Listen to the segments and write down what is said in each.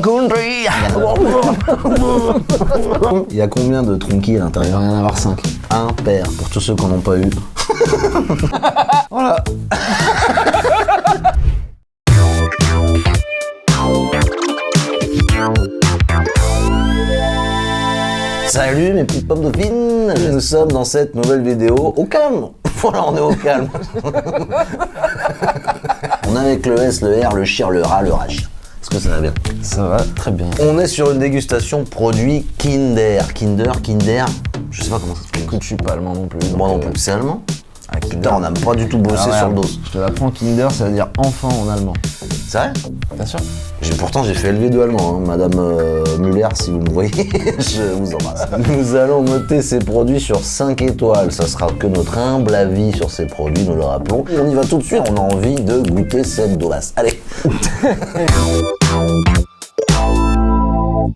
Country. Il y a combien de tronquis à l'intérieur? Il va y en avoir 5. Un paire pour tous ceux qui n'en ont pas eu. Voilà. Salut mes petites pommes dauphines, nous sommes dans cette nouvelle vidéo au calme. Voilà, on est au calme. On a avec le S, le R, le chir, le rat, le rach. Est-ce que ça va bien? Ça va très bien. On est sur une dégustation produit Kinder. Kinder, je sais pas comment ça se prononce. Écoute, je suis pas allemand non plus. Moi non plus. C'est allemand? Ah, Putain, on n'a pas du tout bossé sur le dos. Je te l'apprends, Kinder, ça veut dire enfant en allemand. C'est vrai? Bien sûr. Pourtant, j'ai fait LV2 allemand, hein. Madame Muller, si vous me voyez, je vous embrasse. Nous allons noter ces produits sur 5 étoiles. Ça sera que notre humble avis sur ces produits, nous le rappelons. On y va tout de suite, on a envie de goûter cette dovasse. Allez.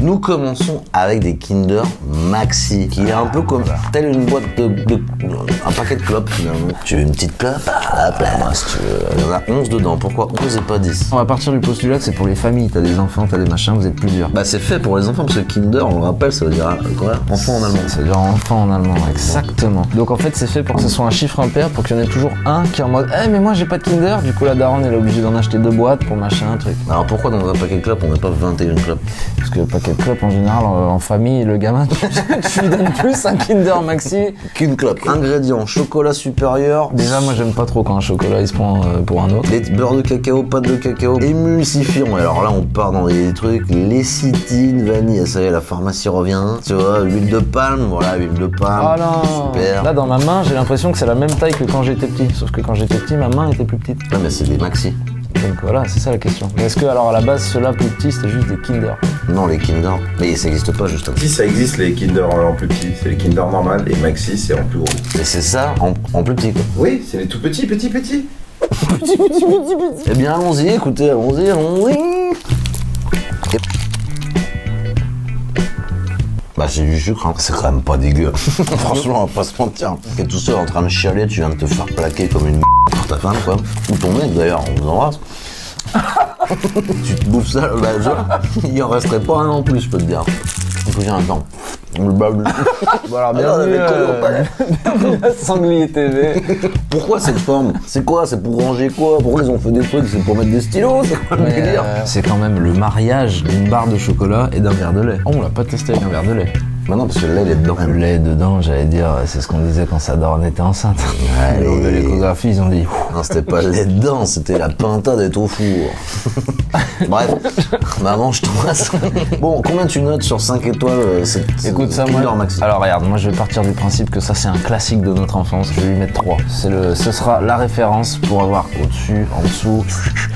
Nous commençons avec des Kinder Maxi, qui est un peu comme telle une boîte un paquet de clopes finalement. Tu veux une petite clope? Hop là, si tu veux. Il y en a 11 dedans, pourquoi 11 et pas 10? On va partir du postulat que c'est pour les familles, t'as des enfants, t'as des machins, vous êtes plusieurs. Bah c'est fait pour les enfants, parce que Kinder, on le rappelle, ça veut dire quoi? Enfant en allemand. Ça veut dire enfant en allemand, exactement. Donc en fait c'est fait pour que ce soit un chiffre impair, pour qu'il y en ait toujours un qui est en mode mais moi j'ai pas de Kinder, du coup la daronne elle est obligée d'en acheter 2 boîtes pour machin, un truc. Alors pourquoi dans un paquet de clopes on n'a pas 21 clopes? Parce que le paquet de clopes en général en famille, le gamin tu lui donnes plus un Kinder Maxi qu'une clope. Ingrédients, chocolat supérieur. Déjà moi j'aime pas trop quand un chocolat il se prend pour un autre. Beurre de cacao, pâte de cacao, émulsifiant. Et alors là on part dans des trucs, lécithine, vanille, ça y est la pharmacie revient. Tu vois, huile de palme, voilà, huile de palme. Oh non. Super. Là dans ma main j'ai l'impression que c'est la même taille que quand j'étais petit. Sauf que quand j'étais petit ma main était plus petite. Ouais mais c'est des maxi. Donc voilà, c'est ça la question. Mais est-ce que alors à la base ceux-là plus petits c'était juste des Kinder? Non, les Kinder, mais ça n'existe pas justement. Si ça existe les Kinder en plus petit, c'est les Kinder normal et Maxi c'est en plus gros. Et c'est ça en plus petit quoi. Oui, c'est les tout petits. Petit. Eh bien allons-y, écoutez, allons-y. Bah c'est du sucre, hein. C'est quand même pas dégueu. Franchement, on va pas se mentir. T'es tout seul en train de chialer, tu viens de te faire plaquer comme une pour ta femme quoi. Ou ton mec d'ailleurs, on vous embrasse. Tu te bouffes ça, bah, il en resterait pas un an plus, je peux te dire. Il faut dire un temps. Bon alors bienvenue à Sanglier TV. Pourquoi cette forme? C'est quoi? C'est pour ranger quoi? Pourquoi ils ont fait des trucs? C'est pour mettre des stylos? C'est quoi le délire? C'est quand même le mariage d'une barre de chocolat et d'un verre de lait. Oh, on l'a pas testé avec un verre de lait. Bah non, parce que le lait il est dedans. Le lait dedans, j'allais dire, c'est ce qu'on disait quand sa daronne était enceinte. Ils ont vu l'échographie, ils ont dit. Non, c'était pas le lait dedans, c'était la pintade au four. Bref, maman, je t'embrasse. Bon, combien tu notes sur 5 étoiles Écoute, ça, moi. Maxi. Alors, regarde, moi, je vais partir du principe que ça, c'est un classique de notre enfance. Je vais lui mettre 3. Ce sera la référence pour avoir au-dessus, en dessous.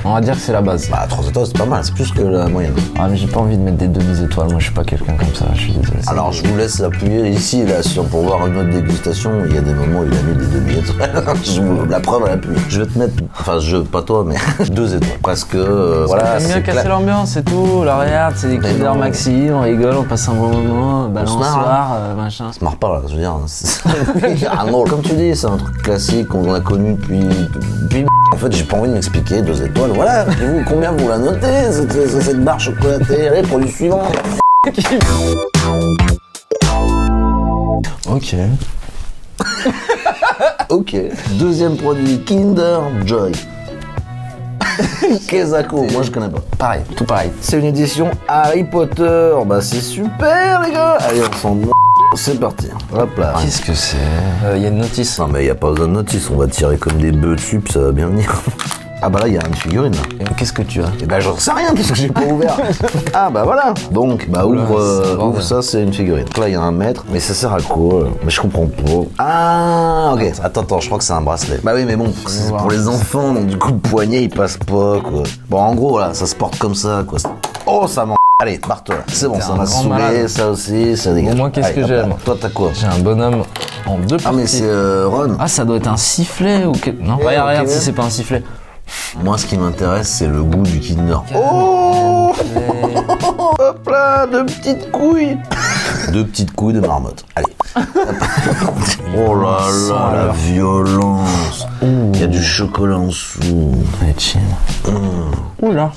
On va dire que c'est la base. Bah, 3 étoiles, c'est pas mal, c'est plus que la moyenne. Ah, mais j'ai pas envie de mettre des demi-étoiles. Moi, je suis pas quelqu'un comme ça, je suis désolé. Alors, je vous laisse appuyer ici et là pour voir une autre dégustation. Il y a des moments où il a mis des demi-étoiles. La preuve à l'appui. Je vais te mettre, enfin, pas toi, mais 2 étoiles. Presque, voilà. T'aimes bien casser l'ambiance et tout. Là, regarde, c'est des Kinder Maxi, on rigole, on passe un bon moment, balançoire, machin. Ça marre pas là, je veux dire. Comme tu dis, c'est un truc classique qu'on a connu depuis. En fait, j'ai pas envie de m'expliquer. 2 étoiles, voilà. Et vous, combien vous la notez, cette barre chocolatée? Allez, produit suivant. Ok. Ok. Deuxième produit, Kinder Joy. Kezako, moi je connais pas. Pareil, tout pareil. C'est une édition Harry Potter. Bah c'est super les gars. Allez, on s'en c'est parti. Hop là. Qu'est-ce que c'est? Y a une notice. Non mais y a pas besoin de notice, on va tirer comme des bœufs dessus, puis ça va bien venir. Ah bah là, il y a une figurine là. Qu'est-ce que tu as? Eh bah j'en sais rien parce que j'ai pas ouvert. Ah bah voilà. Donc bah ouvre ça, c'est une figurine. Donc là il y a un mètre, mais ça sert à quoi? Mais je comprends pas. Ah ok. Attends, je crois que c'est un bracelet. Bah oui mais bon, c'est pour les enfants, donc du coup le poignet il passe pas quoi. Bon en gros voilà, ça se porte comme ça quoi. Oh ça m'en... Allez, barre-toi là. C'est bon, ça m'a saoulé, ça aussi, ça dégage. Moi qu'est-ce que j'aime? Toi t'as quoi? J'ai un bonhomme en 2 parties. Ah mais c'est Ron. Ah ça doit être un sifflet ou quelque... Non, ouais, regarde si c'est pas un sifflet. Moi, ce qui m'intéresse, c'est le goût du Kinder. Oh hop là, 2 petites couilles. 2 petites couilles de marmotte. Allez. Oh là Sans là, la alors. violence. Il y a du chocolat en dessous. Allez, chill. Oula.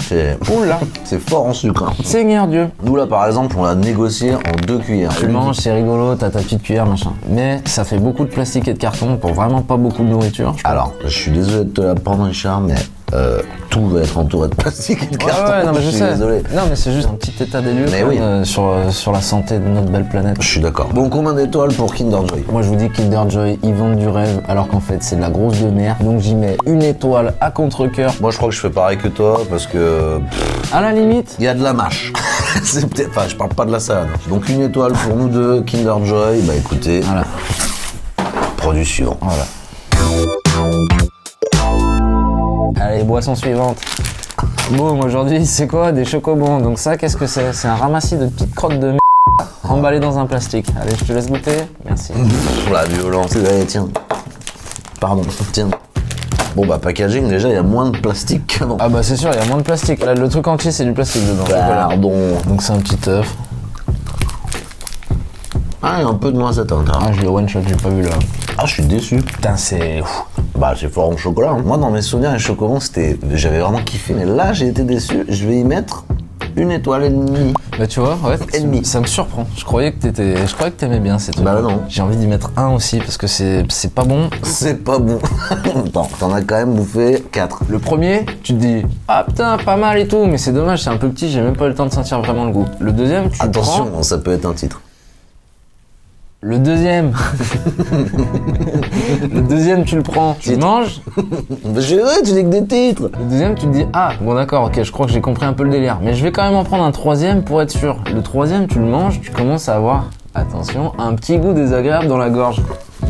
Oula. C'est fort en sucre. Hein. Seigneur Dieu. Nous là par exemple, on l'a négocié en 2 cuillères. Tu manges, c'est rigolo, t'as ta petite cuillère, machin. Mais ça fait beaucoup de plastique et de carton pour vraiment pas beaucoup de nourriture. Alors, je suis désolé de te l'apprendre Richard, mais tout va être entouré de plastique et de carton. Ouais, non, mais je suis sais. désolé. Non, mais c'est juste un petit état des lieux Mais quand oui. même, sur la santé de notre belle planète. Je suis d'accord. Bon, combien d'étoiles pour Kinder Joy? Moi, je vous dis Kinder Joy, ils vendent du rêve, alors qu'en fait, c'est de la grosse de merde. Donc, j'y mets une étoile à contre-cœur. Moi je crois que je fais pareil que toi parce que À la limite, il y a de la mâche. C'est peut-être, enfin je parle pas de la salade. Donc une étoile pour nous deux, Kinder Joy. Bah écoutez, voilà. produit suivant. Voilà. Allez, boisson suivante. Boum, aujourd'hui, c'est quoi? Des chocobons. Donc ça, qu'est-ce que c'est? C'est un ramassis de petites crottes de merde emballées dans un plastique. Allez, je te laisse goûter. Merci. La violence. Allez, tiens. Pardon, tiens. Bon bah packaging déjà il y a moins de plastique qu'avant. Ah bah c'est sûr, il y a moins de plastique. Là, le truc entier, c'est du plastique dedans. Voilà. Pardon. Donc c'est un petit œuf. Ah, il y a un peu de noisette à l'intérieur. Ah, je l'ai one shot, j'ai pas vu là. Ah, je suis déçu. Putain, c'est... Bah, c'est fort en chocolat. Hein. Moi, dans mes souvenirs, les chocobons, j'avais vraiment kiffé. Mais là, j'ai été déçu. Je vais y mettre 1,5 étoile. Bah tu vois, ouais, Ennemi. ça me surprend. Je croyais que t'aimais bien ces trucs. Bah non. J'ai envie d'y mettre un aussi parce que c'est pas bon. C'est pas bon. Attends, t'en as quand même bouffé 4. Le premier, tu te dis ah putain pas mal et tout, mais c'est dommage, c'est un peu petit, j'ai même pas eu le temps de sentir vraiment le goût. Le deuxième, tu le Attention, prends. ça peut être un titre. Le deuxième, le deuxième tu le prends, tu le manges. Bah, tu dis que des titres. Le deuxième, tu te dis ah bon d'accord, ok, je crois que j'ai compris un peu le délire, mais je vais quand même en prendre un troisième pour être sûr. Le troisième, tu le manges, tu commences à avoir, attention, un petit goût désagréable dans la gorge.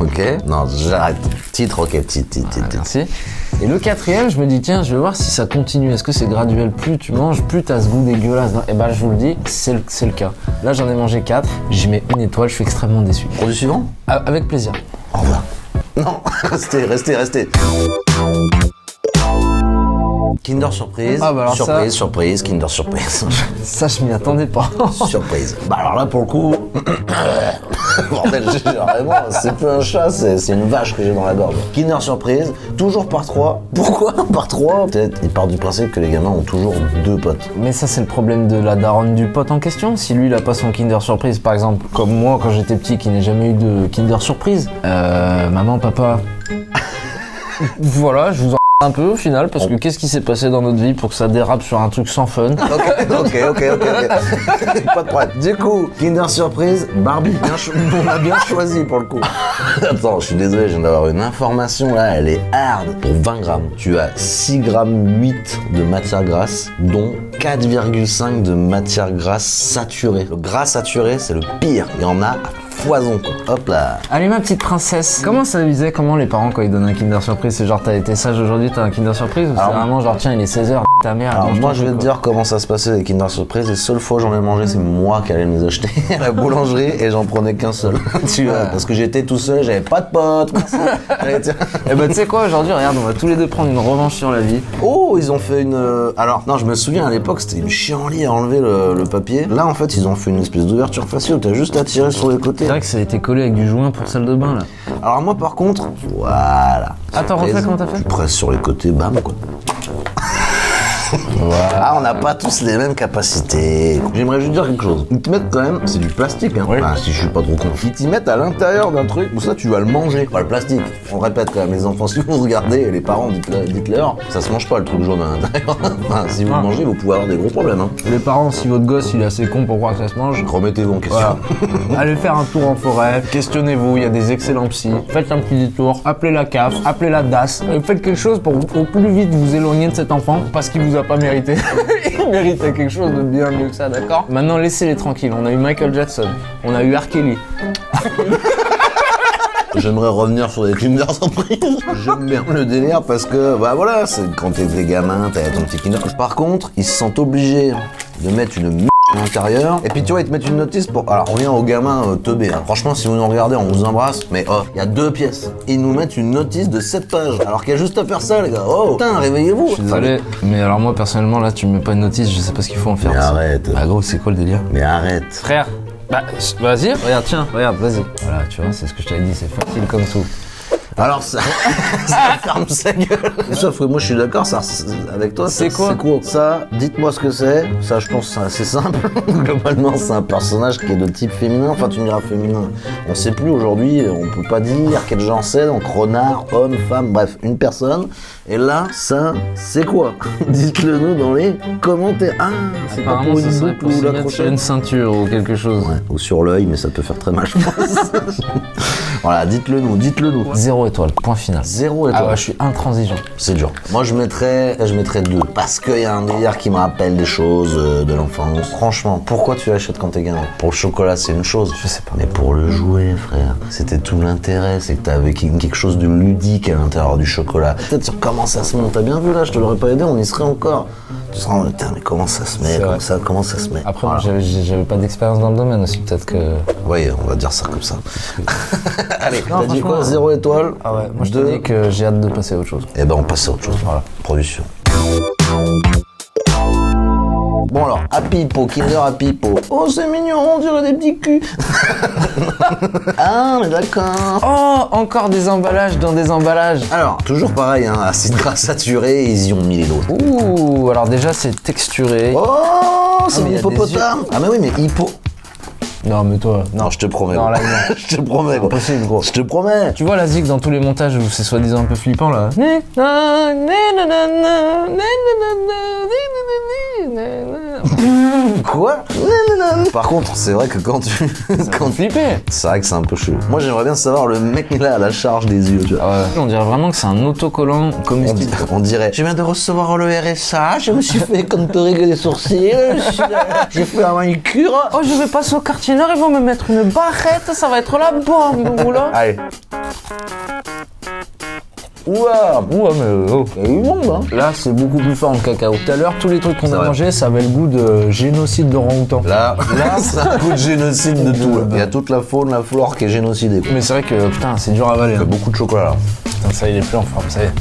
Ok. Non, j'arrête. Titre, ok, titre. Merci. Et le quatrième, je me dis tiens, je vais voir si ça continue. Est-ce que c'est graduel? Plus tu manges, plus t'as ce goût dégueulasse. Et ben je vous le dis, c'est le cas. Là j'en ai mangé 4, j'y mets 1 étoile, je suis extrêmement déçu. Produit suivant. Avec plaisir. Au revoir. Non, restez. Kinder Surprise. Ah, bah alors surprise, Kinder Surprise. Ça je m'y attendais pas. Surprise. Bah alors là pour le coup, bordel, vraiment, c'est plus un chat, c'est une vache que j'ai dans la gorge. Kinder Surprise, toujours par 3. Pourquoi par 3? Peut-être il part du principe que les gamins ont toujours 2 potes. Mais ça c'est le problème de la daronne du pote en question. Si lui il a pas son Kinder Surprise, par exemple, comme moi quand j'étais petit qui n'ai jamais eu de Kinder Surprise, maman, papa, voilà, je vous en un peu au final, parce que qu'est-ce qui s'est passé dans notre vie pour que ça dérape sur un truc sans fun? Ok. Pas de problème. Du coup, Kinder Surprise, Barbie. On a bien choisi pour le coup. Attends, je suis désolé, je viens d'avoir une information là, elle est hard. Pour 20 grammes, tu as 6,8 grammes de matière grasse, dont 4,5 de matière grasse saturée. Le gras saturé, c'est le pire. Il y en a à foison, quoi. Hop là. Allez ma petite princesse, comment ça visait, comment les parents quand ils donnent un Kinder Surprise, c'est genre t'as été sage aujourd'hui, t'as un Kinder Surprise, ou c'est Alors, vraiment genre tiens il est 16h, ta mère. Alors mange moi ton je vais te truc, dire comment ça se passait les Kinder Surprise. Les seules fois où j'en ai mangé, c'est moi qui allais me les acheter à la boulangerie et j'en prenais qu'un seul. Tu vois, parce que j'étais tout seul, j'avais pas de potes. Allez, tiens. Et bah tu sais quoi, aujourd'hui regarde, on va tous les deux prendre une revanche sur la vie. Oh, ils ont fait une... Alors, non, je me souviens à l'époque, c'était une chienlit à enlever le papier. Là, en fait, ils ont fait une espèce d'ouverture faciale où t'as juste à tirer sur les côtés. C'est vrai que ça a été collé avec du joint pour salle de bain là. Alors moi, par contre, voilà. Attends, refais comment t'as fait? Tu presses sur les côtés, bam, quoi. Voilà. Ah, on n'a pas tous les mêmes capacités. J'aimerais juste dire quelque chose. Ils te mettent quand même, c'est du plastique, hein. Oui. Enfin, si je suis pas trop con. Ils t'y mettent à l'intérieur d'un truc où ça, tu vas le manger. Pas le plastique. On répète quand même, les enfants, si vous regardez, et les parents, dites-leur, ça se mange pas le truc jaune à l'intérieur. Enfin, si vous le mangez, vous pouvez avoir des gros problèmes, hein. Les parents, si votre gosse il est assez con pour croire que ça se mange, Remettez-vous en question. voilà. Allez faire un tour en forêt, questionnez-vous, il y a des excellents psys. Faites un petit détour, appelez la CAF, appelez la DAS, et faites quelque chose pour au plus vite vous éloigner de cet enfant parce qu'il vous a pas mérité. Il méritait quelque chose de bien mieux que ça, d'accord? Maintenant laissez-les tranquilles, on a eu Michael Jackson, on a eu R. Kelly. J'aimerais revenir sur les Kinder Surprise. J'aime bien le délire parce que, bah voilà, c'est quand t'es gamin, t'as ton petit Kinder. Par contre, ils se sentent obligés de mettre une m*** à l'intérieur. Et puis tu vois, ils te mettent une notice pour... Alors, on revient aux gamins teubés. Hein. Franchement, si vous nous regardez, on vous embrasse. Mais oh, il y a 2 pièces. Ils nous mettent une notice de 7 pages. Alors qu'il y a juste à faire ça, les gars. Oh, putain, réveillez-vous. Je suis désolé, mais alors moi personnellement là tu me mets pas une notice, je sais pas ce qu'il faut en faire. Mais arrête. Ah gros, c'est quoi le délire? Mais arrête. Frère, Bah, vas-y, regarde, tiens, regarde, vas-y. Voilà, tu vois, c'est ce que je t'avais dit, c'est facile comme tout. Alors ça, ça ferme sa gueule. Sauf que moi je suis d'accord, ça, avec toi. C'est quoi Ça, dites-moi ce que c'est. Ça, je pense que c'est assez simple. Globalement, c'est un personnage qui est de type féminin. Enfin, tu me diras féminin. On sait plus aujourd'hui, on peut pas dire quel genre c'est. Donc renard, homme, femme, bref, une personne. Et là, ça, c'est quoi? Dites-le nous dans les commentaires. Ah, c'est pas pour une boucle ou l'accrocher. Une ceinture ou quelque chose. Ouais, ou sur l'œil, mais ça peut faire très mal, je pense. Voilà, dites-le nous, dites-le nous. 0 étoile, point final. 0 étoile. Ah ouais, je suis intransigeant. C'est dur. Moi, je mettrais 2. Parce qu'il y a un délire qui me rappelle des choses de l'enfance. Franchement, pourquoi tu l'achètes quand t'es gamin? Pour le chocolat, c'est une chose. Je sais pas. Mais pour le jouet, frère, c'était tout l'intérêt. C'est que t'avais quelque chose de ludique à l'intérieur du chocolat. Peut-être sur comment ça se met. T'as bien vu là, je te l'aurais pas aidé, on y serait encore. Tu seras en mode, putain, mais comment ça se met? Comment ça se met? Après, Voilà. moi, j'avais pas d'expérience dans le domaine aussi, peut-être que... Oui, on va dire ça comme ça. Allez, Non, t'as dit quoi? franchement, 0 étoile? Ah ouais, moi je te 2. dis que j'ai hâte de passer à autre chose. Eh ben, on passe à autre chose. Voilà, production. Bon alors, Happy Hippo, Kinder Happy Hippo. Oh, c'est mignon, on dirait des petits culs. Ah, mais d'accord. Oh, encore des emballages dans des emballages. Alors, toujours pareil, hein, acide gras saturé, ils y ont mis les doses. Ouh, alors déjà c'est texturé. Oh, c'est mais des y a des hippopotames. Ah, mais oui, mais hippo. Non mais toi, Non, je te promets. Non, gros. là, non. Je te promets, gros. Impossible, gros. Je te promets. Tu vois la zig dans tous les montages où c'est soi-disant un peu flippant là. Quoi? Par contre, c'est vrai que quand tu... Quand flipper. C'est vrai que c'est un peu chelou. Moi, j'aimerais bien savoir le mec là à la charge des yeux, tu vois. Ah ouais. On dirait vraiment que c'est un autocollant comestible. On dirait, je viens de recevoir le RSA, je me suis fait contourer les sourcils, j'ai fait un manicure. Oh, je vais passer au quartier nord, ils vont me mettre une barrette, ça va être la bombe, là. Allez. Ouah, Ouah, mais oh. il y a eu monde, hein. Là, c'est beaucoup plus fort en cacao. Tout à l'heure, tous les trucs qu'on C'est a vrai. mangés, ça avait le goût de génocide d'orang-outan. Là, c'est un coup de génocide de tout. Là. Il y a toute la faune, la flore qui est génocidée. Mais c'est vrai que, putain, c'est dur à avaler. Il y a Hein. beaucoup de chocolat là. Putain, ça, il est plus en forme, ça y est.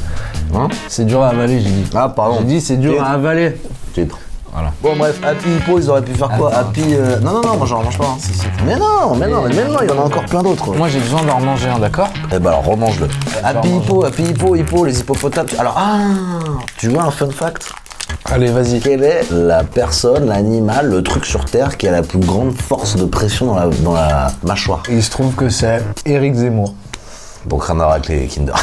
Hein? C'est dur à avaler, j'ai dit. Ah, pardon. J'ai dit, c'est dur à avaler. Titre. Voilà. Bon, bref, Happy Hippo, ils auraient pu faire quoi? Attends. Happy. Non, moi j'en mange pas. Hein. Mais non, il y en a encore plein d'autres. Moi, j'ai besoin d'en manger un, d'accord? Eh ben alors, remange-le. Happy Hippo, les hippopotames. Alors, tu vois un fun fact? Allez, vas-y. Quelle est la personne, l'animal, le truc sur Terre qui a la plus grande force de pression dans la mâchoire? Il se trouve que c'est Éric Zemmour. Donc rien à voir avec les Kinder.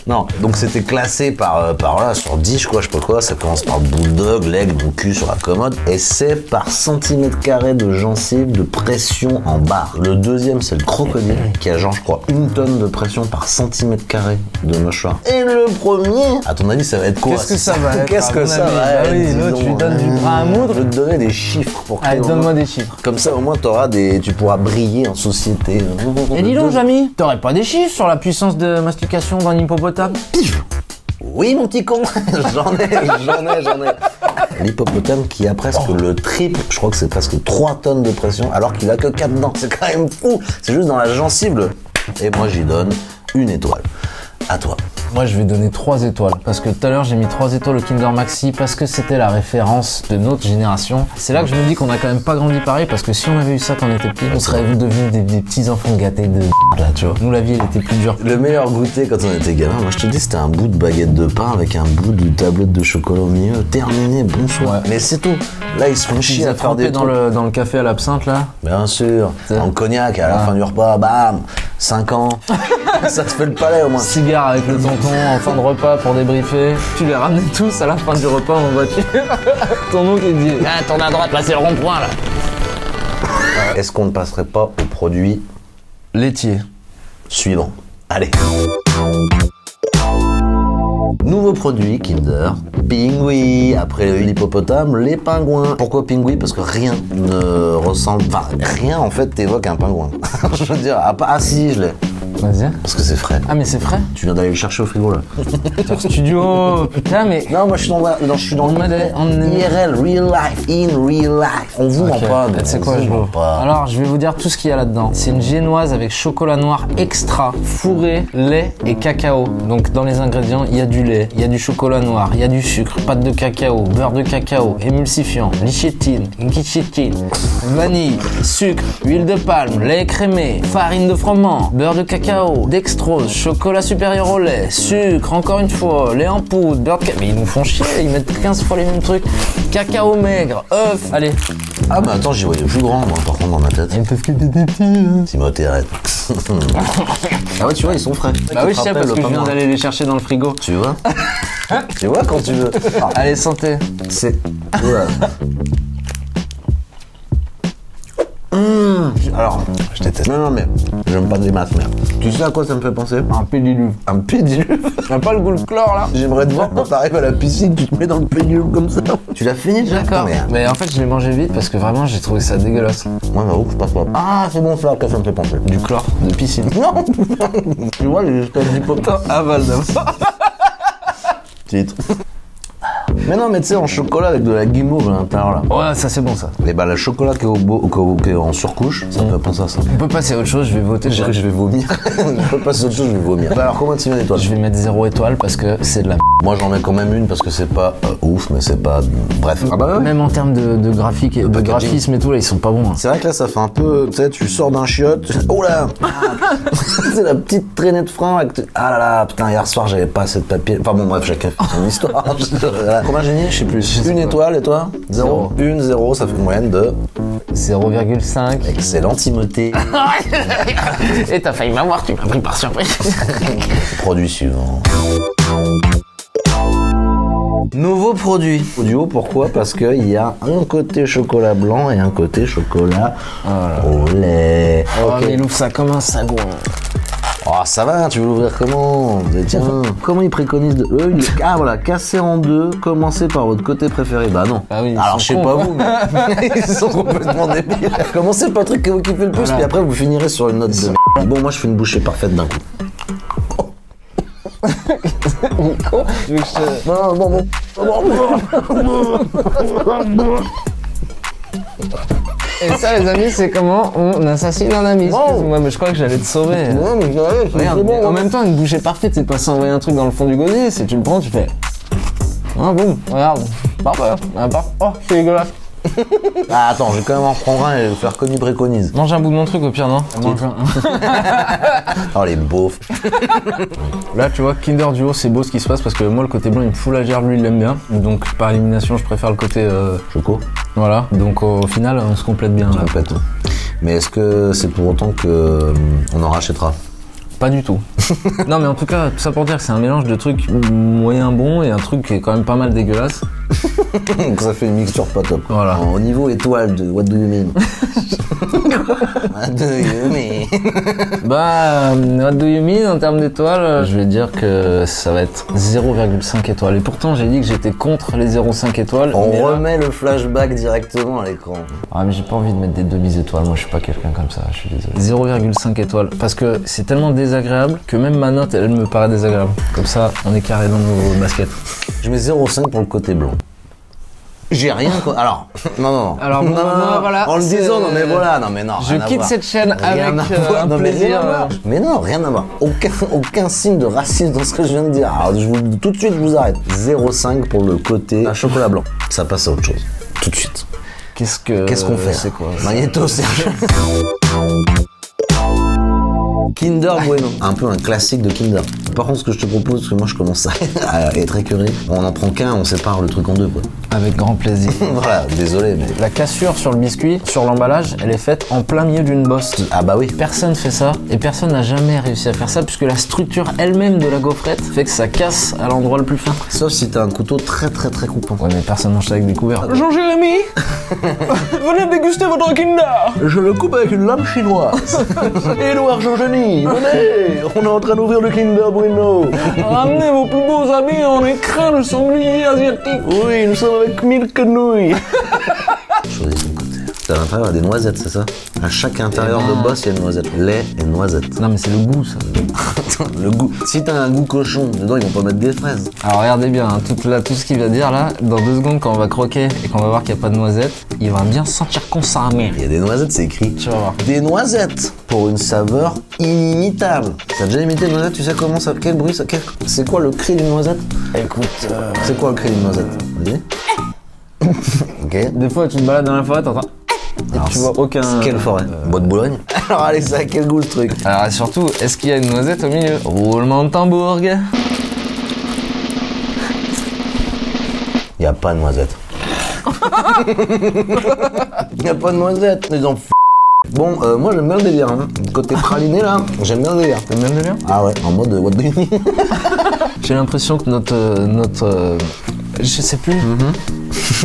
Non, donc c'était classé par là, sur 10, je sais pas quoi, ça commence par bulldog, l'aigle, mon cul sur la commode, et c'est par centimètre carré de gencive de pression en barre. Le deuxième, c'est le crocodile, qui a genre, je crois, 1 tonne de pression par centimètre carré de mâchoire. Et le premier, à ton avis, ça va être quoi? Qu'est-ce que ça va être, Qu'est-ce à que ton ça avis? va Bah être? oui, l'autre, tu lui donnes du bras à moudre. Je vais te donner des chiffres pour que Allez, tu- donne-moi des chiffres. Comme ça, au moins, tu pourras briller en société. Et dis donc, Jamy, t'aurais pas des chiffres sur la puissance de mastication d'un hippopotame? Oui, mon petit con, j'en ai. L'hippopotame qui a presque le triple, je crois que c'est presque 3 tonnes de pression, alors qu'il a que 4 dents. C'est quand même fou. C'est juste dans la gencive. Et moi, j'y donne 1 étoile. À toi. Moi, je vais donner 3 étoiles. Parce que tout à l'heure, j'ai mis 3 étoiles au Kinder Maxi parce que c'était la référence de notre génération. C'est là que je me dis qu'on a quand même pas grandi pareil parce que si on avait eu ça quand on était petit, on serait devenus des petits enfants gâtés de là, tu vois. Nous, la vie, elle était plus dure. Le meilleur goûter quand on était gamin, moi je te dis, c'était un bout de baguette de pain avec un bout de tablette de chocolat au milieu. Terminé, bonsoir. Ouais. Mais c'est tout. Là, ils se font chier à faire des dans trucs. dans le café à l'absinthe, là. Bien sûr. En cognac, à la fin du repas, bam, 5 ans. Ça te fait le palais au moins. Cigare avec le tonton en fin de repas pour débriefer. Tu les ramenais tous à la fin du repas en voiture. Ton oncle il dit ah, tourne à droite, là c'est le rond-point là. Est-ce qu'on ne passerait pas au produit Laitier. suivant? Allez. Nouveau produit, Kinder, Pingui. Après l'hippopotame, les pingouins. Pourquoi Pingui? Parce que rien ne ressemble... Enfin, rien en fait t'évoque un pingouin. Je veux dire, si, je l'ai. Vas-y. Parce que c'est frais. Ah mais c'est frais. Tu viens d'aller le chercher au frigo là. Studio, putain mais... Non, moi je suis dans le IRL, real life, in real life. On vous ment Ok. pas. Tu sais quoi, je vous veux. Alors, je vais vous dire tout ce qu'il y a là-dedans. C'est une génoise avec chocolat noir extra, fourré, lait et cacao. Donc, dans les ingrédients, il y a du lait, il y a du chocolat noir, il y a du sucre, pâte de cacao, beurre de cacao, émulsifiant, lichétine, guichétine, vanille, sucre, huile de palme, lait écrémé, farine de froment, beurre de cacao, dextrose, chocolat supérieur au lait, sucre, encore une fois, lait en poudre, beurre de cacao. Mais ils nous font chier, ils mettent 15 fois les mêmes trucs. Cacao maigre, œuf, allez. Ah, bah attends, j'y voyais plus grand, moi, par contre, dans ma tête. Parce que t'es petit, hein. Timothée, arrête. Ah ouais, tu vois, ils sont frais. Bah oui, je sais, parce que je viens d'aller les chercher dans le frigo. Tu vois Tu vois quand tu veux. Ah, Allez, santé. c'est. Oula. Alors, je déteste. Non, mais j'aime pas des maths, merde. Tu sais à quoi ça me fait penser? Un pédiluve. Un pédiluve. T'as pas le goût de chlore, là? J'aimerais te voir quand t'arrives à la piscine, tu te mets dans le pédiluve comme ça. Tu l'as fini déjà? D'accord. Merde. Mais en fait, je l'ai mangé vite parce que vraiment, j'ai trouvé ça dégueulasse. Moi, j'avoue que je passe pas. Ah, c'est bon, ça, à quoi ça me fait penser? Du chlore de piscine. Non. Tu vois, j'ai juste dit pop-up. Aval d'abord. Titre. Mais non, mais tu sais, en chocolat avec de la guimauve à l'intérieur là. Ouais, ça c'est bon ça. Et bah, le chocolat qui est en surcouche, ça me fait penser à ça. On peut passer à autre chose, je vais voter. Je vais vomir. Je peux passer autre chose, je vais vomir. Bah alors, comment tu mets l'étoile? Je vais mettre 0 étoile parce que c'est de la Moi, j'en mets quand même une parce que c'est pas ouf, mais c'est pas. Bref. Ah bah ouais. Même en termes de graphique et de packaging. graphisme et tout, là, ils sont pas bons. Hein. C'est vrai que là, ça fait un peu. Tu sais, tu sors d'un chiotte. Oh là. C'est la petite traînée de frein. Ah là là, putain, hier soir, j'avais pas assez de papier. Enfin bon, bref, chacun fait son histoire. Combien j'ai mis? Je sais plus. Une étoile et toi? 0. 1, 0, ça fait une moyenne de. 0,5. Excellent, Timothée. Et t'as failli m'avoir, tu m'as pris par surprise. Produit suivant. Nouveau produit. Audio, pourquoi? Parce qu'il y a un côté chocolat blanc et un côté chocolat au lait. Oh, Ok. mais il ouvre ça comme un sagouin. Oh, ça va, tu veux l'ouvrir comment? Mais tiens, comment ils préconisent de. Eux, ah voilà, casser en deux, commencez par votre côté préféré. Bah non. Ah oui, ils alors sont je sais cons, pas quoi. vous, mais ils sont complètement débiles. Commencez par le truc qui vous kiffe le plus, Voilà. puis après vous finirez sur une note de. Bon, moi je fais une bouchée parfaite d'un coup. Tu veux que je te- Non, bon. Et ça, les amis, c'est comment on assassine un ami. Excuse-moi, mais je crois que j'allais te sauver. Non, mais c'est Regarde, bon. en même temps, une bouchée parfaite, c'est pas s'envoyer un truc dans le fond du gosier, c'est tu le prends, tu fais. Ah, boum, regarde. Parfait. Oh, c'est dégueulasse. Ah, attends, je vais quand même en prendre un et le faire comme il préconise. Mange un bout de mon truc au pire, non? Mange un. Oh, les beaufs. Là, tu vois, Kinder Duo, c'est beau ce qui se passe parce que moi, le côté blanc, il me fout la gerbe, lui, il l'aime bien. Donc, par élimination, je préfère le côté. Choco. Voilà. Donc, au final, on se complète bien. Là. Complète. Mais est-ce que c'est pour autant que on en rachètera? Pas du tout. Non, mais en tout cas, tout ça pour dire que c'est un mélange de trucs moyen bon et un truc qui est quand même pas mal dégueulasse. Donc ça fait une mixture pas top. Voilà. Au niveau étoile de What Do You Mean? What do you mean? Bah, what do you mean en termes d'étoiles? Je vais dire que ça va être 0,5 étoiles. Et pourtant, j'ai dit que j'étais contre les 0,5 étoiles. On mais là- remet le flashback directement à l'écran. Ah, mais j'ai pas envie de mettre des demi-étoiles. Moi, je suis pas quelqu'un comme ça. Je suis désolé. 0,5 étoiles. Parce que c'est tellement désagréable que même ma note, elle me paraît désagréable. Comme ça, on est carré dans nos baskets. Je mets 0,5 pour le côté blanc. J'ai rien. Alors, non. Alors, bon, non, voilà, En le c'est- disant, non, mais voilà, non, mais non. Je rien à quitte voir. cette chaîne Rien avec à voir. un Non, mais rien plaisir. à voir. Mais non, rien à voir. Aucun signe de racisme dans ce que je viens de dire. Alors, tout de suite, je vous arrête. 0,5 pour le côté chocolat blanc. Ça passe à autre chose. Tout de suite. Qu'est-ce Qu'est-ce qu'on fait? C'est quoi ça? Magnéto, Serge. Kinder Bueno. Un peu un classique de Kinder. Par contre, ce que je te propose, parce que moi je commence à être écœuré, on n'en prend qu'un, on sépare le truc en deux, quoi. Avec grand plaisir. Voilà, désolé, mais. La cassure sur le biscuit, sur l'emballage, elle est faite en plein milieu d'une bosse. Ah bah oui. Personne fait ça et personne n'a jamais réussi à faire ça puisque la structure elle-même de la gaufrette fait que ça casse à l'endroit le plus fin. Sauf si t'as un couteau très coupant. Ouais, mais personne mange ça avec des couverts. Jean-Jérémy, venez déguster votre Kinder. Je le coupe avec une lame chinoise. Édouard Jean-Genis, venez, on est en train d'ouvrir le Kinder Bueno. Ramenez vos plus beaux habits en écrin de sanglier asiatique. Oui, nous sommes avec 1000 quenouilles. Choisis ton côté. À l'intérieur, il y a des noisettes, c'est ça? À chaque intérieur de boss, il y a une noisette. Lait et noisette. Non mais c'est le goût ça. Le goût. Si t'as un goût cochon, dedans, ils vont pas mettre des fraises. Alors regardez bien, hein, tout ce qu'il va dire là, dans 2 secondes quand on va croquer et qu'on va voir qu'il n'y a pas de noisettes, il va bien sentir qu'on s'en merde. Il y a des noisettes, c'est écrit. Tu vas voir. Des noisettes pour une saveur inimitable. T'as déjà imité une noisette? Tu sais comment ça... Quel bruit ça... C'est quoi le cri d'une noisette? Écoute, C'est quoi le cri d'une noisette? Vas-y. Ok. des fois tu te balades dans la forêt, t'entends. Et Alors, tu vois aucun. Quelle forêt? Bois de Boulogne. Alors allez, ça a quel goût ce truc? Alors et surtout, est-ce qu'il y a une noisette au milieu? Roulement de tambour. Y a pas de noisette. Y a pas de noisette, les enfants. Bon, moi j'aime bien le délire. Hein. Côté praliné là, j'aime bien le délire. T'aimes bien le délire? Ah ouais, en mode what do you mean? J'ai l'impression que notre je sais plus.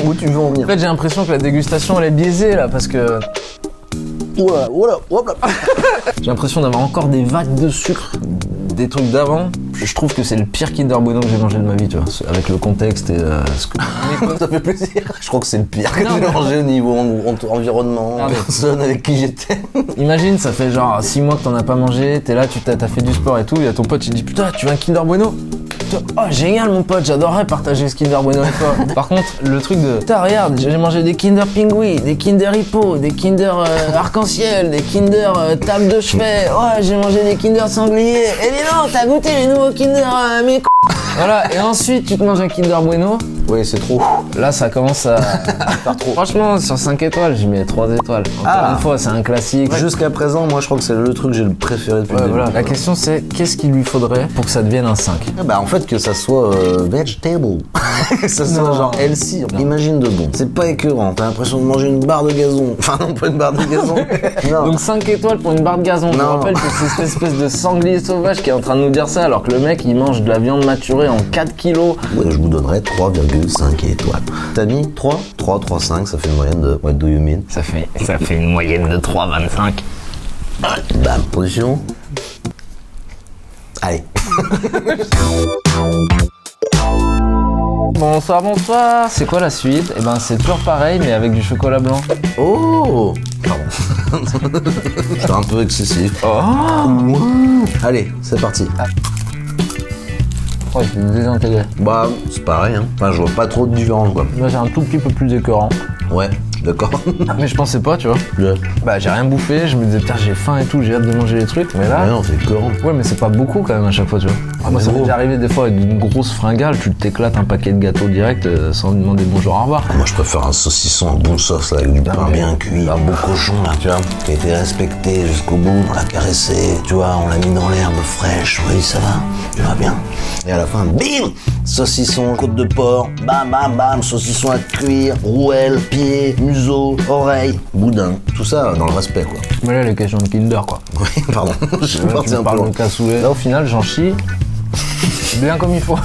Où tu veux en En venir? fait, j'ai l'impression que la dégustation elle est biaisée là parce que Oula, oula, hop là. j'ai l'impression d'avoir encore des vagues de sucre des trucs d'avant. Je trouve que c'est le pire Kinder Bueno que j'ai mangé de ma vie, tu vois, avec le contexte et ce que... Ça fait plaisir. Je crois que c'est le pire que Non, j'ai mais- mangé au niveau environnement, Ah, mais- personne avec qui j'étais. Imagine, ça fait genre 6 mois que t'en as pas mangé, t'es là, t'as fait du sport et tout, et y a ton pote, il dit putain, tu veux un Kinder Bueno? Oh génial mon pote, j'adorerais partager ce Kinder Bueno avec toi. Par contre, le truc de putain regarde, j'ai mangé des Kinder Pingui, des Kinder Hippo, des Kinder Arc-en-Ciel, des Kinder table de chevet, oh j'ai mangé des Kinder Sanglier, et dis non, t'as goûté les nouveaux Kinder mes c***. Voilà, et ensuite tu te manges un Kinder Bueno, Oui, c'est trop. là ça commence à faire trop. Franchement, sur 5 étoiles, j'y mets 3 étoiles. Encore Ah. une fois, c'est un classique. Jusqu'à présent, moi je crois que c'est le truc que j'ai le préféré depuis Ouais, le début. voilà. La question c'est qu'est-ce qu'il lui faudrait pour que ça devienne un 5? Ah bah en fait que ça soit vegetable, que ça soit Non. genre healthy. Imagine 2 secondes, c'est pas écœurant, t'as l'impression de manger une barre de gazon. Enfin non, pas une barre de gazon. Non. Donc 5 étoiles pour une barre de gazon. Je me Non. rappelle que c'est cette espèce de sanglier sauvage qui est en train de nous dire ça alors que le mec il mange de la viande maturée en 4 kilos. Ouais, je vous donnerais 3,5 étoiles. T'as mis 3, 3,5, ça fait une moyenne de what do you mean? Ça fait une moyenne de 3,25. Bam, position. Allez. Bonsoir, bonsoir. C'est quoi la suite? Eh ben c'est toujours pareil mais avec du chocolat blanc. Oh pardon. C'est un peu excessif. Oh, Allez, c'est parti. je suis désintégré. Bah, c'est pareil, hein. Enfin, je vois pas trop de différence, quoi. Là j'ai un tout petit peu plus écœurant. Ouais, d'accord. Mais je pensais pas, tu vois. Ouais. Bah j'ai rien bouffé, je me disais putain j'ai faim et tout, j'ai hâte de manger les trucs, mais là. Ouais, non, c'est écœurant. Ouais mais c'est pas beaucoup quand même à chaque fois tu vois. Moi mais ça m'est gros. déjà arrivé des fois avec une grosse fringale, tu t'éclates un paquet de gâteaux direct sans demander bonjour au revoir. Moi, je préfère un saucisson en bonne sauce, là, avec du pain mais- bien cuit. Un beau cochon, là, tu vois, qui a été respecté jusqu'au bout. On l'a caressé, tu vois, on l'a mis dans l'herbe fraîche. Oui, ça va, tu vas bien. Et à la fin, bim! Saucisson, côte de porc, bam, bam, bam, saucisson à cuire, rouelle, pied, museau, oreille, boudin. Tout ça dans le respect, quoi. Mais là les questions de Kinder quoi. Oui, pardon, je suis Là, parti tu un me peu parles loin. de cassoulet. Là au final j'en chie bien comme il faut.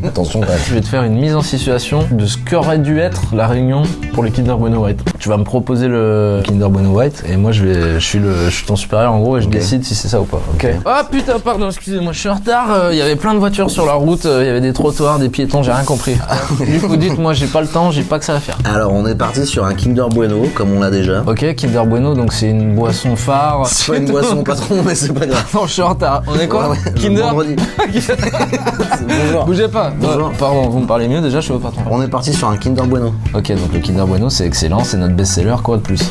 Attention, quand même. Je vais te faire une mise en situation de ce qu'aurait dû être la réunion pour les Kinder Bueno White. Tu vas me proposer le Kinder Bueno White et moi je suis ton supérieur en gros et je décide si c'est ça ou pas. Ok. Ah putain pardon excusez-moi je suis en retard. Il y avait plein de voitures sur la route, il y avait des trottoirs, des piétons, j'ai rien compris. Du coup dites-moi j'ai pas le temps, j'ai pas que ça à faire. Alors, on est parti sur un Kinder Bueno, comme on l'a déjà. Ok Kinder Bueno donc c'est une boisson phare. C'est pas une boisson, patron, mais c'est pas grave. Non je suis en retard. On est quoi Ouais, ouais, Kinder vendredi. Bonjour. Bougez pas. Bonjour. Pardon vous me parlez mieux déjà je suis au patron. On est parti sur un Kinder Bueno. Ok donc le Kinder Bueno c'est excellent, c'est notre best-seller, quoi de plus?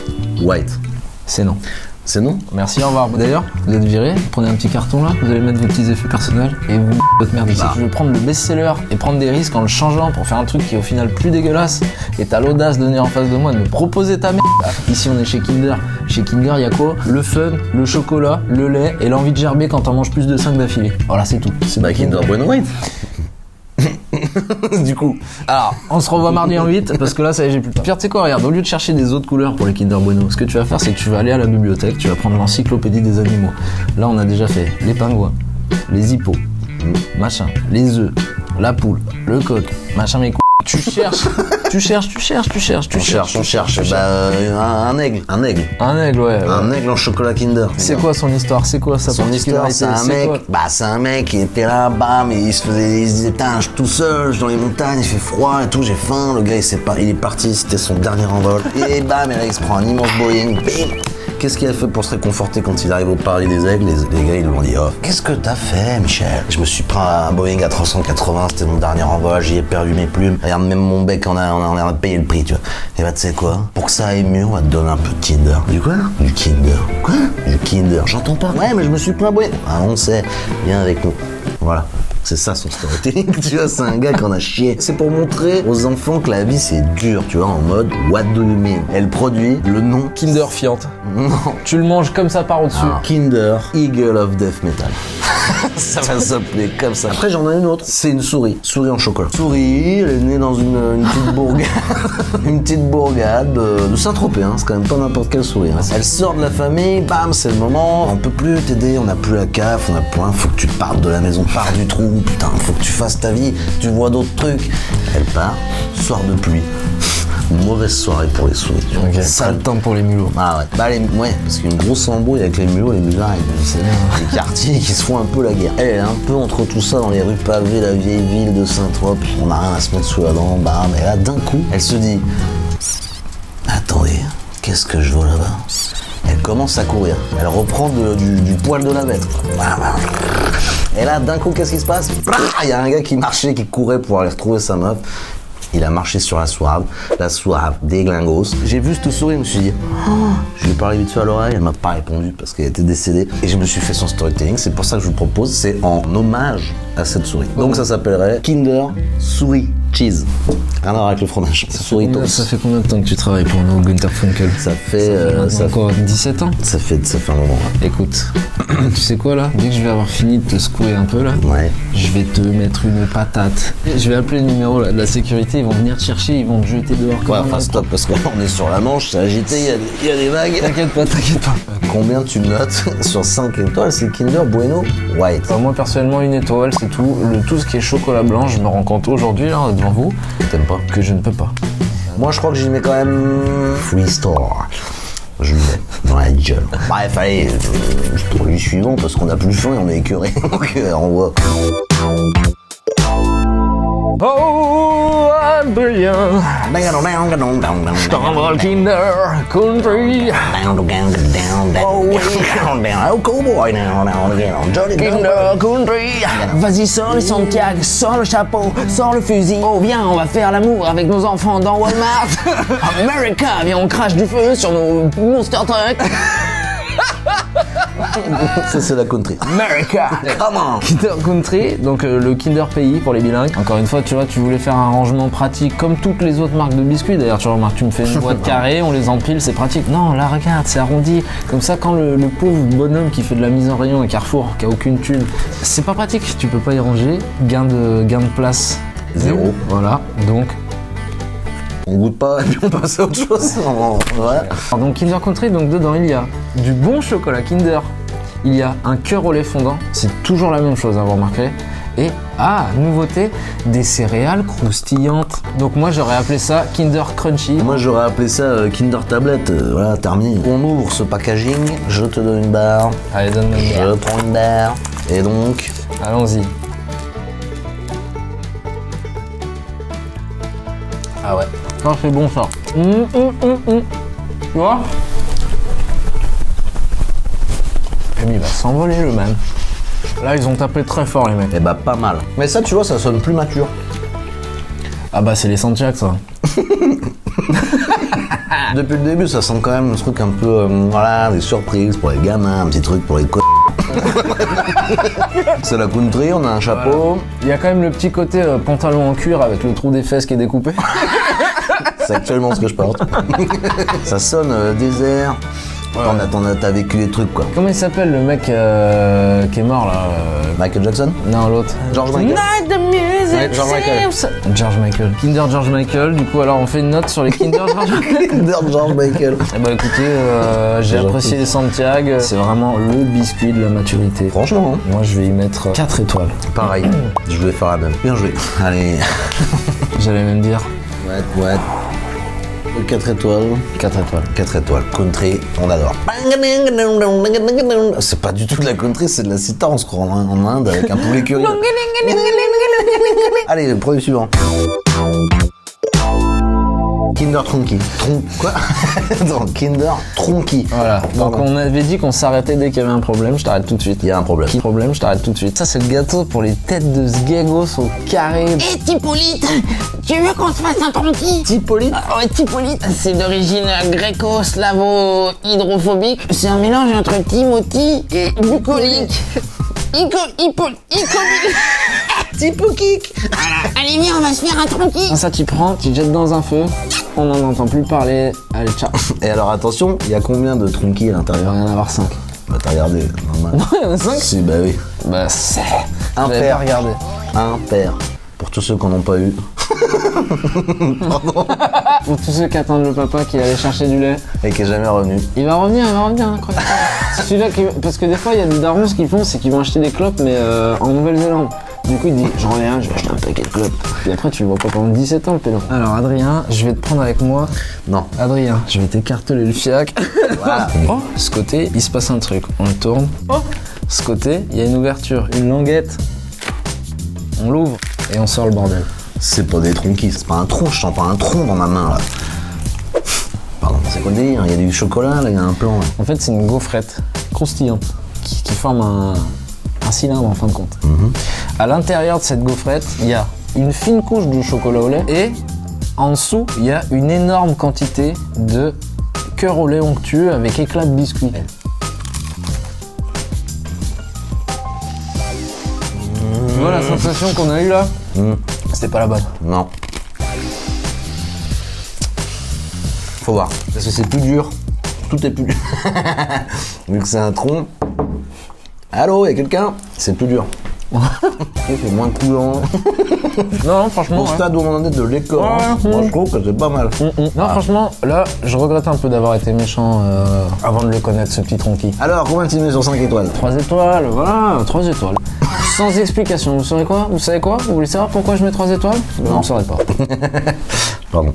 White. C'est non. C'est non? Merci, au revoir. D'ailleurs, vous êtes viré, prenez un petit carton là, vous allez mettre vos petits effets personnels et vous votre merde ici. Bah. Je veux prendre le best-seller et prendre des risques en le changeant pour faire un truc qui est au final plus dégueulasse et t'as l'audace de venir en face de moi et de me proposer ta merde. Ici on est chez Kinder. Chez Kinder, il y a quoi? Le fun, le chocolat, le lait et l'envie de gerber quand t'en manges plus de 5 d'affilée. Voilà, c'est tout. C'est Bah, Kinder Bueno White. Du coup. Alors, on se revoit mardi en 8 parce que là, ça y est, j'ai plus le temps. Pierre, tu sais quoi, regarde, au lieu de chercher des autres couleurs pour les Kinder Bueno, ce que tu vas faire, c'est que tu vas aller à la bibliothèque, tu vas prendre l'encyclopédie des animaux. Là, on a déjà fait les pingouins, les hippos, machin, les œufs, la poule, le coq, machin, mes couilles. Tu cherches. On cherche. Un aigle. Un aigle, ouais. Un aigle en chocolat Kinder. C'est quoi son histoire? C'est quoi sa Son histoire, c'est un mec qui était là, bam, et il se disait, putain, je suis tout seul, je suis dans les montagnes, il fait froid et tout, j'ai faim. Le gars, il est parti, c'était son dernier envol. Et bam, et là, il se prend un immense Boeing, bim. Qu'est-ce qu'il a fait pour se réconforter quand il arrive au paradis des aigles? Les gars, ils lui ont dit, oh, qu'est-ce que t'as fait, Michel? Je me suis pris un Boeing A380, c'était mon dernier envol, j'y ai perdu mes plumes. Regarde, même mon bec, on a payé le prix, tu vois. Et bah, tu sais quoi? Pour que ça aille mieux, on va te donner un peu de Kinder. Du quoi? Du Kinder. Quoi? Du Kinder. J'entends pas. Ouais, mais je me suis pris un Boeing. Ah, on sait. Viens avec nous. Voilà. C'est ça son storytelling, tu vois, c'est un gars qui en a chié. C'est pour montrer aux enfants que la vie c'est dur, tu vois, en mode what do you mean? Elle produit le nom Kinder Fiante. Non. Tu le manges comme ça par au-dessus. Kinder Eagle of Death Metal. Ça va s'appeler comme ça. Après j'en ai une autre, c'est une souris en chocolat. Souris, elle est née dans une petite bourgade, une petite bourgade de Saint-Tropez, hein. C'est quand même pas n'importe quelle souris. Hein. Elle sort de la famille, bam, c'est le moment, on peut plus t'aider, on n'a plus la CAF, on a plein, faut que tu partes de la maison, pars du trou, putain, faut que tu fasses ta vie, tu vois d'autres trucs. Elle part, soir de pluie. Mauvaise soirée pour les souris. Okay. Sale temps pour les mulots. Ah ouais. Bah ouais, parce qu'il y a une grosse embrouille avec les mulots, les mulards, c'est les quartiers qui se font un peu la guerre. Elle est un peu entre tout ça dans les rues pavées, la vieille ville de Saint-Trope. On n'a rien à se mettre sous la dent, bam. Et là, d'un coup, elle se dit, attendez, qu'est-ce que je vois là-bas? Elle commence à courir. Elle reprend du poil de la bête. Et là, d'un coup, qu'est-ce qui se passe? Il y a un gars qui marchait, qui courait pour aller retrouver sa meuf. Il a marché sur la soirée des glingos. J'ai vu cette souris, je me suis dit, oh, je lui ai parlé vite fait à l'oreille, elle m'a pas répondu parce qu'elle était décédée. Et je me suis fait son storytelling, c'est pour ça que je vous propose, c'est en hommage à cette souris. Donc ça s'appellerait Kinder Souris Cheese. Rien à voir avec le fromage. Souris toast. Ça fait combien de temps que tu travailles pour nous, Gunther Funkel? Ça fait quoi, 17 ans? Ça fait un moment. Ouais. Écoute, tu sais quoi là? Dès que je vais avoir fini de te secouer un peu là, ouais. Je vais te mettre une patate. Je vais appeler le numéro là, de la sécurité, ils vont venir te chercher, ils vont te jeter dehors. Ouais, enfin stop, parce qu'on est sur la Manche, c'est agité, il y a des vagues. T'inquiète pas. Combien tu notes sur 5 étoiles? C'est Kinder Bueno White. Enfin, moi personnellement, une étoile, c'est tout. Tout ce qui est chocolat blanc, je me rends compte aujourd'hui là, devant vous, t'aimes pas? Que je ne peux pas. Moi je crois que j'y mets quand même Free Store. Je le mets dans la gueule. Bref, allez, je trouve le suivant parce qu'on a plus faim et on est écœuré. Donc on voit. Oh, Adrien, Stonewall Kinder Country. Oh, cowboy Kinder Country. Vas-y, sors les Santiago, sors le chapeau, sors le fusil. Oh, viens, on va faire l'amour avec nos enfants dans Walmart. America, viens, on crache du feu sur nos monster trucks. Ça c'est la country. America. Come on. Kinder Country, donc le Kinder Pays pour les bilingues. Encore une fois, tu vois, tu voulais faire un rangement pratique comme toutes les autres marques de biscuits. D'ailleurs, tu remarques, tu me fais une boîte carrée, on les empile, c'est pratique. Non, là, regarde, c'est arrondi. Comme ça, quand le pauvre bonhomme qui fait de la mise en rayon à Carrefour, qui a aucune thune, c'est pas pratique. Tu peux pas y ranger. Gain de place. 0. Voilà, donc. On goûte pas et puis on passe à autre chose. Ouais. Donc Kinder Country, donc dedans il y a du bon chocolat Kinder, il y a un cœur au lait fondant, c'est toujours la même chose, vous remarquerez. Et, nouveauté, des céréales croustillantes. Donc moi j'aurais appelé ça Kinder Crunchy. Moi j'aurais appelé ça Kinder Tablette, voilà, terminé. On ouvre ce packaging, je te donne une barre. Allez, donne-moi une barre. Je prends une barre, et donc... Allons-y. Ah ouais. Ça c'est bon ça. Tu vois? Et puis il va s'envoler le man. Là ils ont tapé très fort les mecs. Eh bah pas mal. Mais ça tu vois ça sonne plus mature. Ah bah c'est les Santiago ça. Depuis le début ça sent quand même un truc un peu, voilà, des surprises pour les gamins, un petit truc pour les C'est la country, on a un chapeau. Voilà. Il y a quand même le petit côté pantalon en cuir avec le trou des fesses qui est découpé. C'est actuellement ce que je porte. Ça sonne désert, T'as vécu les trucs, quoi. Comment il s'appelle le mec qui est mort là Michael Jackson? Non, l'autre. George Michael. Night the music Ouais, George Michael. George Michael. Kinder George Michael. Du coup, alors on fait une note sur les Kinder George Michael. Kinder George Michael. Eh bah écoutez, j'ai apprécié les Santiago. C'est vraiment le biscuit de la maturité. Franchement, hein. Moi, je vais y mettre 4 étoiles. Pareil. Je vais faire la même. Bien joué. Allez. J'allais même dire Ouais. 4 étoiles. 4 étoiles. 4 étoiles. Country, on adore. C'est pas du tout de la country, c'est de la sitar. On se croit en Inde avec un poulet curry. Allez, le produit suivant. Kinder Tronky. Quoi? Attends, Kinder Tronky. Voilà. Donc on avait dit qu'on s'arrêtait dès qu'il y avait un problème. Je t'arrête tout de suite. Il y a un problème. Problème, je t'arrête tout de suite. Ça, c'est le gâteau pour les têtes de sgegos au carré. Hé Tipolite, tu veux qu'on se fasse un tronqui? Tipolite. Ouais, Tipolite, c'est d'origine gréco-slavo-hydrophobique. C'est un mélange entre Timothy et bucolique. Tipokik. Allez, viens, on va se faire un tronqui. Ça, tu prends, tu jettes dans un feu. On n'en entend plus parler. Allez, ciao. Et alors attention, il y a combien de tronquis à Il va l'intérieur? y en avoir 5. Bah t'as regardé, normal. Non, il y en a 5. Si, bah oui. Bah, c'est. Un J'avais père. pas regardé. Un père. Pour tous ceux qui n'en ont pas eu. Pardon. Pour tous ceux qui attendent le papa qui allait chercher du lait. Et qui est jamais revenu. Il va revenir, incroyable. C'est celui-là qui... Parce que des fois, il y a des darons, ce qu'ils font, c'est qu'ils vont acheter des clopes, mais en Nouvelle-Zélande. Du coup, il dit, je reviens, je vais acheter un paquet de clopes. Puis après, tu le vois pas pendant 17 ans, le pédo. Alors, Adrien, je vais te prendre avec moi. Non. Adrien, je vais t'écarteler le fiac. Voilà. Oh, ce côté, il se passe un truc. On le tourne. Oh, ce côté, il y a une ouverture, une languette. On l'ouvre et on sort le bordel. C'est pas des tronquis, c'est pas un tronc, je sens pas un tronc dans ma main là. Pardon, c'est quoi le délire? Il y a du chocolat là, il y a un plan là. En fait, c'est une gaufrette croustillante qui forme un cylindre en fin de compte. À l'intérieur de cette gaufrette, il y a une fine couche de chocolat au lait et en dessous, il y a une énorme quantité de cœur au lait onctueux avec éclat de biscuit. Tu vois la sensation qu'on a eue là? C'était pas la bonne. Non. Faut voir. Parce que c'est plus dur. Tout est plus dur. Vu que c'est un tronc. Allô, y'a quelqu'un? C'est plus dur. C'est moins coulant. Non, franchement. Au stade où on en est de l'école, Ouais. moi je trouve que c'est pas mal. Non, franchement, là, je regrette un peu d'avoir été méchant avant de le connaître, ce petit tronqui. Alors, combien tu mets sur 5 étoiles? 3 étoiles, voilà, 3 étoles. Sans explication, vous savez quoi? Vous savez quoi? Vous voulez savoir pourquoi je mets 3 étoiles? Non, vous ne saurez pas. Pardon.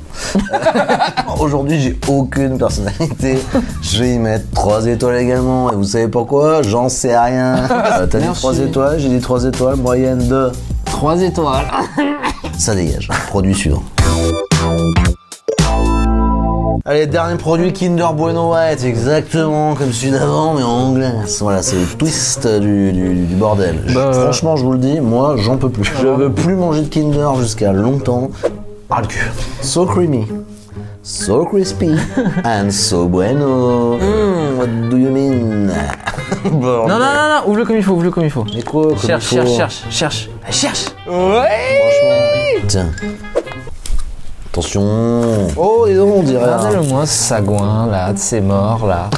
Aujourd'hui, j'ai aucune personnalité. Je vais y mettre 3 étoiles également. Et vous savez pourquoi? J'en sais rien. T'as dit Merci. 3 étoiles, j'ai dit 3 étoiles, moyenne de... 3 étoiles. Ça dégage. Produit suivant. Allez, dernier produit, Kinder Bueno White, exactement comme celui d'avant, mais en anglais. Voilà, c'est le twist du bordel. Franchement, je vous le dis, moi, j'en peux plus. Je veux plus manger de Kinder jusqu'à longtemps. Ah, le cul. So creamy, so crispy, and so bueno. What do you mean? Non, ouvre-le comme il faut, ouvre-le comme il faut. Mais quoi, comme Cherche. il faut Cherche. Franchement. Tiens. Attention. Oh, et non, on dirait. Regardez-le-moi, ce sagouin, là, de ces morts, là.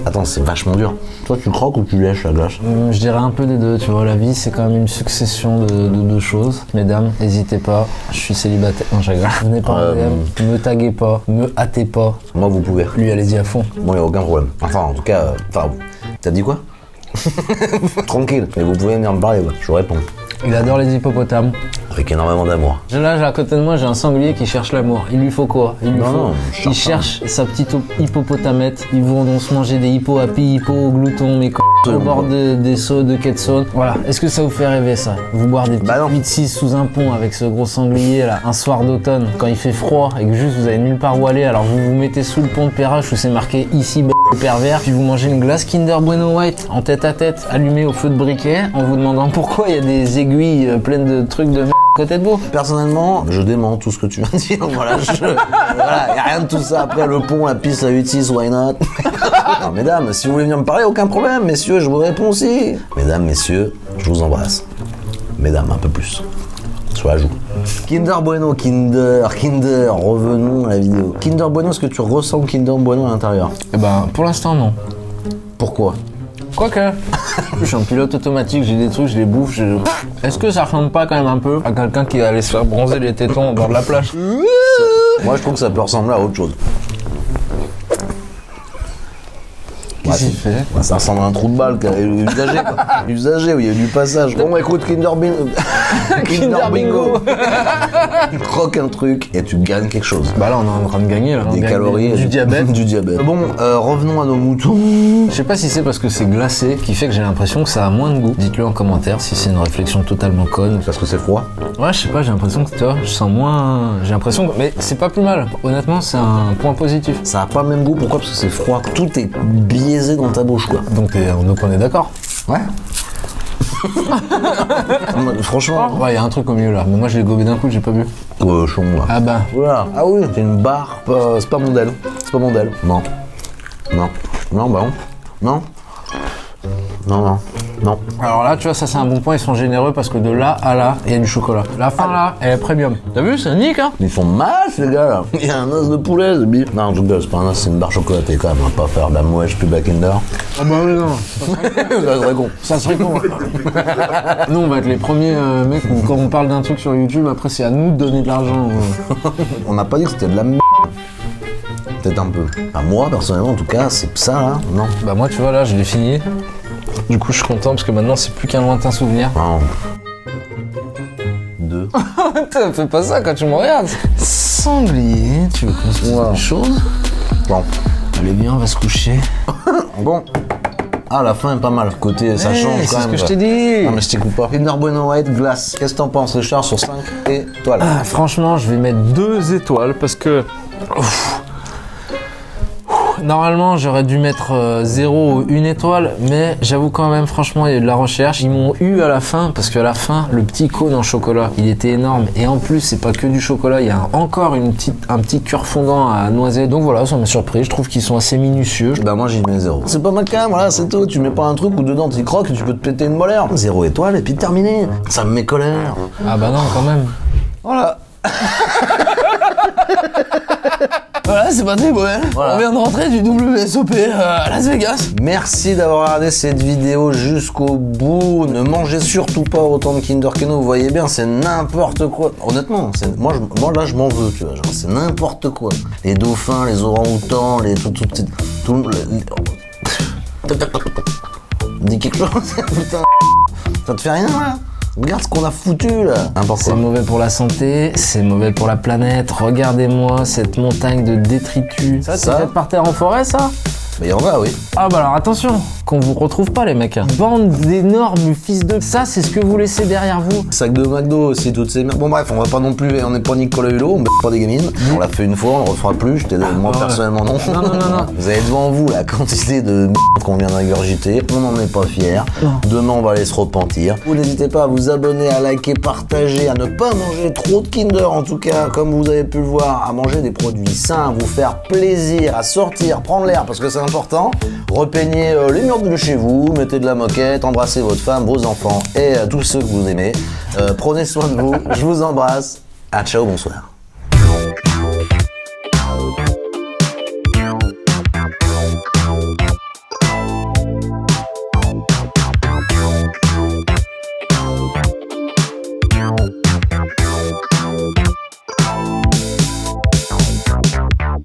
Attends, c'est vachement dur. Toi, tu croques ou tu lèches la glace? Je dirais un peu des deux, tu vois, la vie, c'est quand même une succession de choses. Mesdames, n'hésitez pas, je suis célibataire. Non, je rigole. Venez pas en DM, me taguez pas, me hâtez pas. Moi, vous pouvez. Lui, allez-y à fond. Moi, y a aucun problème. Enfin, en tout cas, t'as dit quoi? Tranquille. Mais vous pouvez venir me parler, ouais. Je vous réponds. Il adore les hippopotames. Avec énormément d'amour. Là, à côté de moi, j'ai un sanglier qui cherche l'amour. Il lui faut quoi? Il cherche sa petite hippopotamette. Ils vont donc se manger des hippos happy, hippos gloutons, mais au bord des seaux de Ketson. Voilà. Est-ce que ça vous fait rêver, ça? Vous boire des petites 8-6 sous un pont avec ce gros sanglier, là, un soir d'automne, quand il fait froid et que juste vous avez nulle part où aller, alors vous vous mettez sous le pont de Perrache où c'est marqué ici, pervers, puis vous mangez une glace Kinder Bueno White en tête à tête, allumée au feu de briquet, en vous demandant pourquoi il y a des aiguilles pleines de trucs de merde à côté de vous. Personnellement, je dément tout ce que tu viens de dire. Voilà, y a rien de tout ça. Après, le pont, la piste, la 8-6, why not? Non, mesdames, si vous voulez venir me parler, aucun problème. Messieurs, je vous réponds aussi. Mesdames, messieurs, je vous embrasse. Mesdames, un peu plus. Sur la joue. Kinder Bueno, Kinder, revenons à la vidéo. Kinder Bueno, est-ce que tu ressens Kinder Bueno à l'intérieur? Eh ben, pour l'instant, non. Pourquoi? Quoique, je suis un pilote automatique, j'ai des trucs, je les bouffe. Est-ce que ça ressemble pas quand même un peu à quelqu'un qui allait se faire bronzer les tétons au bord de la plage? Moi, je trouve que ça peut ressembler à autre chose. Qu'est-ce qu'il fait? Ouais, ça ressemble à un trou de balle, usagé, quoi. Usagé, où il y a eu du passage. Bon, écoute, Kinder Bingo. Tu croques un truc et tu gagnes quelque chose. Bah là, on est en train de gagner, là. On Des gagne calories. Du diabète. Du diabète. Bon, revenons à nos moutons. Je sais pas si c'est parce que c'est glacé qui fait que j'ai l'impression que ça a moins de goût. Dites-le en commentaire si c'est une réflexion totalement conne. Parce que c'est froid. Ouais, je sais pas, j'ai l'impression que toi, je sens moins. J'ai l'impression que. Mais c'est pas plus mal. Honnêtement, c'est un point positif. Ça a pas le même goût, pourquoi? Parce que c'est froid. Tout est biaisé dans ta bouche, quoi. Donc on est d'accord. Ouais. Franchement. Ouais, il y a un truc au milieu là. Mais moi, je l'ai gobé d'un coup, j'ai pas vu. Cochon, là. Ah bah. Voilà. Ah oui, c'est une barre. C'est pas mon DEL. C'est pas mon DEL. Non. Non. Non, bah non. Non. Non, non. Non. Alors là, tu vois, ça c'est un bon point, ils sont généreux parce que de là à là, il y a du chocolat. La fin là, elle est premium. T'as vu, c'est nique, hein? Ils font mal, ces gars là. Il y a un os de poulet, ce bif. Non, je rigole, c'est pas un os, c'est une barre chocolatée quand même. On va pas faire de la mouèche plus Kinder. Ah bah oui, non. Ça serait con. Ça serait con. Nous, on va être les premiers mecs où quand on parle d'un truc sur YouTube, après c'est à nous de donner de l'argent. On n'a pas dit que c'était de la merde. Peut-être un peu. Enfin, moi, personnellement, en tout cas, c'est ça là, non. Bah moi, tu vois, là, je l'ai fini. Du coup, je suis content parce que maintenant, c'est plus qu'un lointain souvenir. Non. 2. Fais pas ça quand tu me regardes. Sanglier, tu veux qu'on se dise Wow. des choses? Bon. Allez bien, on va se coucher. Bon. Ah, la fin est pas mal. Côté, ça change quand c'est même. ce que je quoi. t'ai dit. Non, mais je t'écoute pas. Kinder Bueno White Glace. Qu'est-ce que t'en penses, Richard, sur 5 étoiles? Ah, franchement, je vais mettre 2 étoiles parce que. Normalement, j'aurais dû mettre 0 ou 1 étoile, mais j'avoue quand même, franchement, il y a eu de la recherche. Ils m'ont eu à la fin, parce qu'à la fin, le petit cône en chocolat, il était énorme. Et en plus, c'est pas que du chocolat, il y a encore un petit cœur fondant à noiser. Donc voilà, ça m'a surpris. Je trouve qu'ils sont assez minutieux. Bah moi j'y mets 0. C'est pas ma cam, voilà, c'est tout. Tu mets pas un truc où dedans tu croques et tu peux te péter une molaire. 0 étoile et puis terminé. Ça me met colère. Ah bah non, quand même. Voilà. Voilà, c'est pas très beau, hein. Voilà. On vient de rentrer du WSOP à Las Vegas. Merci d'avoir regardé cette vidéo jusqu'au bout. Ne mangez surtout pas autant de Kinder Bueno. Vous voyez bien, c'est n'importe quoi. Honnêtement, moi là je m'en veux, tu vois. Genre, c'est n'importe quoi. Les dauphins, les orang-outans, Dis quelque chose, putain. Ça te fait rien là? Regarde ce qu'on a foutu là. C'est mauvais pour la santé, c'est mauvais pour la planète. Regardez-moi cette montagne de détritus. Ça, c'est fait par terre en forêt, ça? Mais il en va, oui. Ah bah alors attention, qu'on vous retrouve pas les mecs. Bande d'énormes fils de... Ça, c'est ce que vous laissez derrière vous. Sac de McDo aussi, toutes ces merdes. Bon bref, on va pas non plus, on n'est pas Nicolas Hulot, on met pas des gamines. On l'a fait une fois, on le refera plus, moi personnellement non. Non. Vous avez devant vous la quantité de merde qu'on vient d'ingurgiter, on n'en est pas fiers. Demain on va aller se repentir. Vous n'hésitez pas à vous abonner, à liker, partager, à ne pas manger trop de Kinder en tout cas, comme vous avez pu le voir, à manger des produits sains, à vous faire plaisir, à sortir, prendre l'air parce que c'est important. Repeignez les murs de chez vous, mettez de la moquette, embrassez votre femme, vos enfants et tous ceux que vous aimez. Prenez soin de vous, je vous embrasse. À ciao, bonsoir.